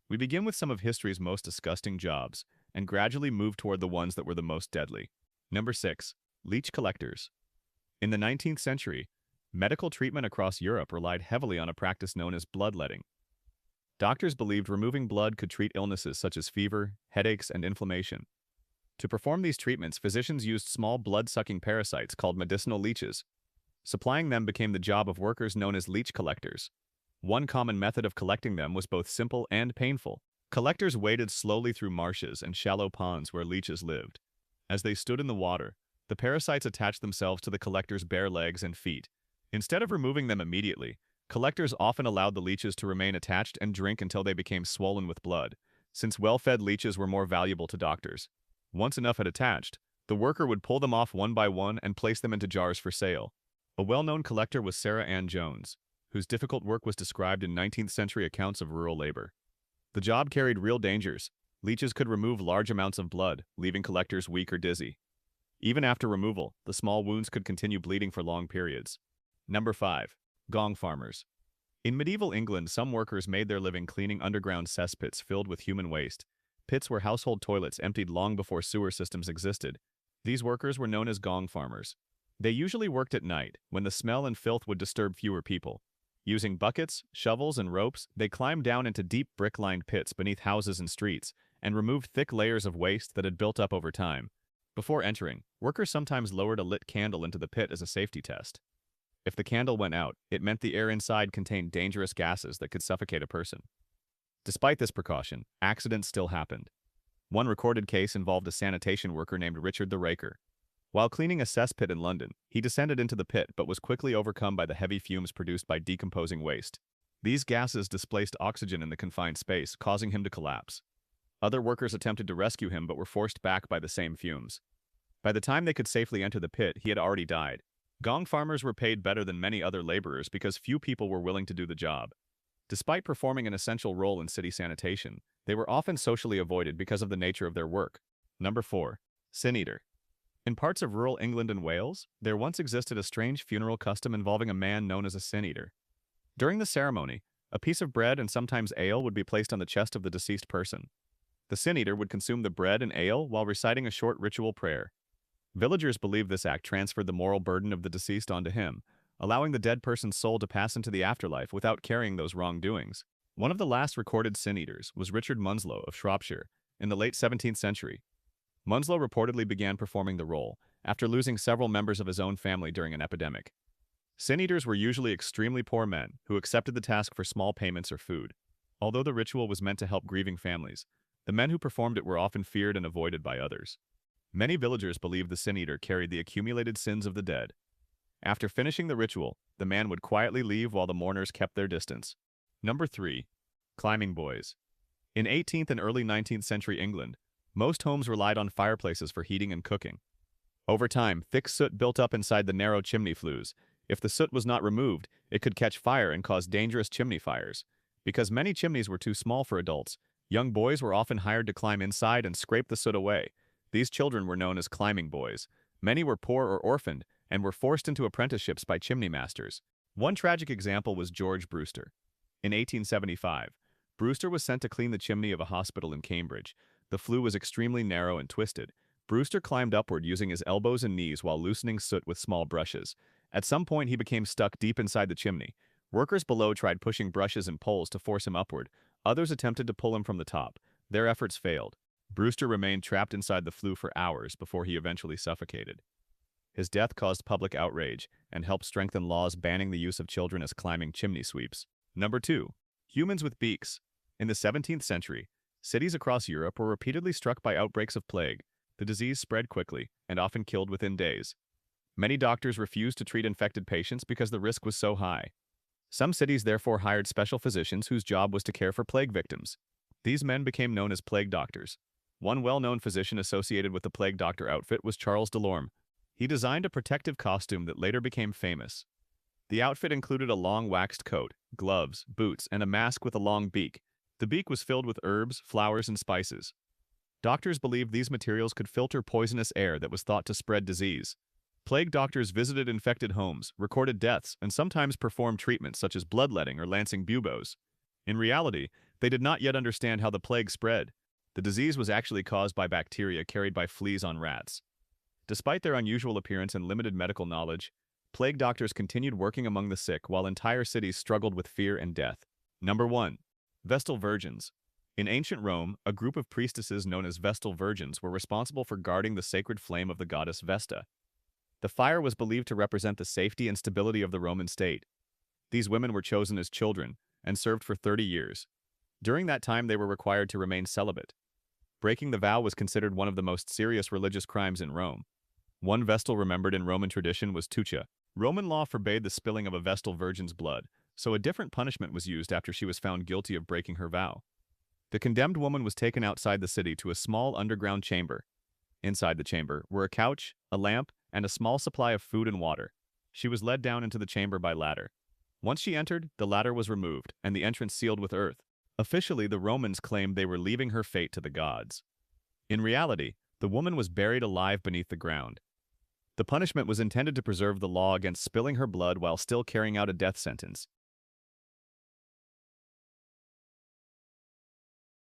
We begin with some of history's most disgusting jobs, and gradually move toward the ones that were the most deadly. Number 6. Leech collectors. In the 19th century, medical treatment across Europe relied heavily on a practice known as bloodletting. Doctors believed removing blood could treat illnesses such as fever, headaches, and inflammation. To perform these treatments, physicians used small blood-sucking parasites called medicinal leeches. Supplying them became the job of workers known as leech collectors. One common method of collecting them was both simple and painful. Collectors waded slowly through marshes and shallow ponds where leeches lived. As they stood in the water, the parasites attached themselves to the collectors' bare legs and feet. Instead of removing them immediately, collectors often allowed the leeches to remain attached and drink until they became swollen with blood, since well-fed leeches were more valuable to doctors. Once enough had attached, the worker would pull them off one by one and place them into jars for sale. A well-known collector was Sarah Ann Jones, whose difficult work was described in 19th-century accounts of rural labor. The job carried real dangers. Leeches could remove large amounts of blood, leaving collectors weak or dizzy. Even after removal, the small wounds could continue bleeding for long periods. Number 5. Gong Farmers. In medieval England, some workers made their living cleaning underground cesspits filled with human waste. Pits were household toilets emptied long before sewer systems existed. These workers were known as gong farmers. They usually worked at night, when the smell and filth would disturb fewer people. Using buckets, shovels, and ropes, they climbed down into deep brick-lined pits beneath houses and streets, and removed thick layers of waste that had built up over time. Before entering, workers sometimes lowered a lit candle into the pit as a safety test. If the candle went out, it meant the air inside contained dangerous gases that could suffocate a person. Despite this precaution, accidents still happened. One recorded case involved a sanitation worker named Richard the Raker. While cleaning a cesspit in London, he descended into the pit but was quickly overcome by the heavy fumes produced by decomposing waste. These gases displaced oxygen in the confined space, causing him to collapse. Other workers attempted to rescue him but were forced back by the same fumes. By the time they could safely enter the pit, he had already died. Gong farmers were paid better than many other laborers because few people were willing to do the job. Despite performing an essential role in city sanitation, they were often socially avoided because of the nature of their work. Number 4. Sin Eater. In parts of rural England and Wales, there once existed a strange funeral custom involving a man known as a sin eater. During the ceremony, a piece of bread and sometimes ale would be placed on the chest of the deceased person. The sin eater would consume the bread and ale while reciting a short ritual prayer. Villagers believed this act transferred the moral burden of the deceased onto him, allowing the dead person's soul to pass into the afterlife without carrying those wrongdoings. One of the last recorded sin eaters was Richard Munslow of Shropshire in the late 17th century. Munslow reportedly began performing the role after losing several members of his own family during an epidemic. Sin eaters were usually extremely poor men who accepted the task for small payments or food. Although the ritual was meant to help grieving families, the men who performed it were often feared and avoided by others. Many villagers believed the sin eater carried the accumulated sins of the dead. After finishing the ritual, the man would quietly leave while the mourners kept their distance. Number 3. Climbing boys. In 18th and early 19th century England, most homes relied on fireplaces for heating and cooking. Over time, thick soot built up inside the narrow chimney flues. If the soot was not removed, it could catch fire and cause dangerous chimney fires. Because many chimneys were too small for adults, young boys were often hired to climb inside and scrape the soot away. These children were known as climbing boys. Many were poor or orphaned and were forced into apprenticeships by chimney masters. One tragic example was George Brewster. In 1875, Brewster was sent to clean the chimney of a hospital in Cambridge. The flue was extremely narrow and twisted. Brewster climbed upward using his elbows and knees while loosening soot with small brushes. At some point, he became stuck deep inside the chimney. Workers below tried pushing brushes and poles to force him upward. Others attempted to pull him from the top. Their efforts failed. Brewster remained trapped inside the flue for hours before he eventually suffocated. His death caused public outrage and helped strengthen laws banning the use of children as climbing chimney sweeps. Number 2. Humans with beaks. In the 17th century, cities across Europe were repeatedly struck by outbreaks of plague. The disease spread quickly and often killed within days. Many doctors refused to treat infected patients because the risk was so high. Some cities therefore hired special physicians whose job was to care for plague victims. These men became known as plague doctors. One well-known physician associated with the plague doctor outfit was Charles Delorme. He designed a protective costume that later became famous. The outfit included a long waxed coat, gloves, boots, and a mask with a long beak. The beak was filled with herbs, flowers, and spices. Doctors believed these materials could filter poisonous air that was thought to spread disease. Plague doctors visited infected homes, recorded deaths, and sometimes performed treatments such as bloodletting or lancing buboes. In reality, they did not yet understand how the plague spread. The disease was actually caused by bacteria carried by fleas on rats. Despite their unusual appearance and limited medical knowledge, plague doctors continued working among the sick while entire cities struggled with fear and death. Number 1. Vestal Virgins. In ancient Rome, a group of priestesses known as Vestal Virgins were responsible for guarding the sacred flame of the goddess Vesta. The fire was believed to represent the safety and stability of the Roman state. These women were chosen as children and served for 30 years. During that time, they were required to remain celibate. Breaking the vow was considered one of the most serious religious crimes in Rome. One Vestal remembered in Roman tradition was tucha. Roman law forbade the spilling of a Vestal Virgin's blood, so a different punishment was used after she was found guilty of breaking her vow. The condemned woman was taken outside the city to a small underground chamber. Inside the chamber were a couch, a lamp, and a small supply of food and water. She was led down into the chamber by ladder. Once she entered, the ladder was removed, and the entrance sealed with earth. Officially, the Romans claimed they were leaving her fate to the gods. In reality, the woman was buried alive beneath the ground. The punishment was intended to preserve the law against spilling her blood while still carrying out a death sentence.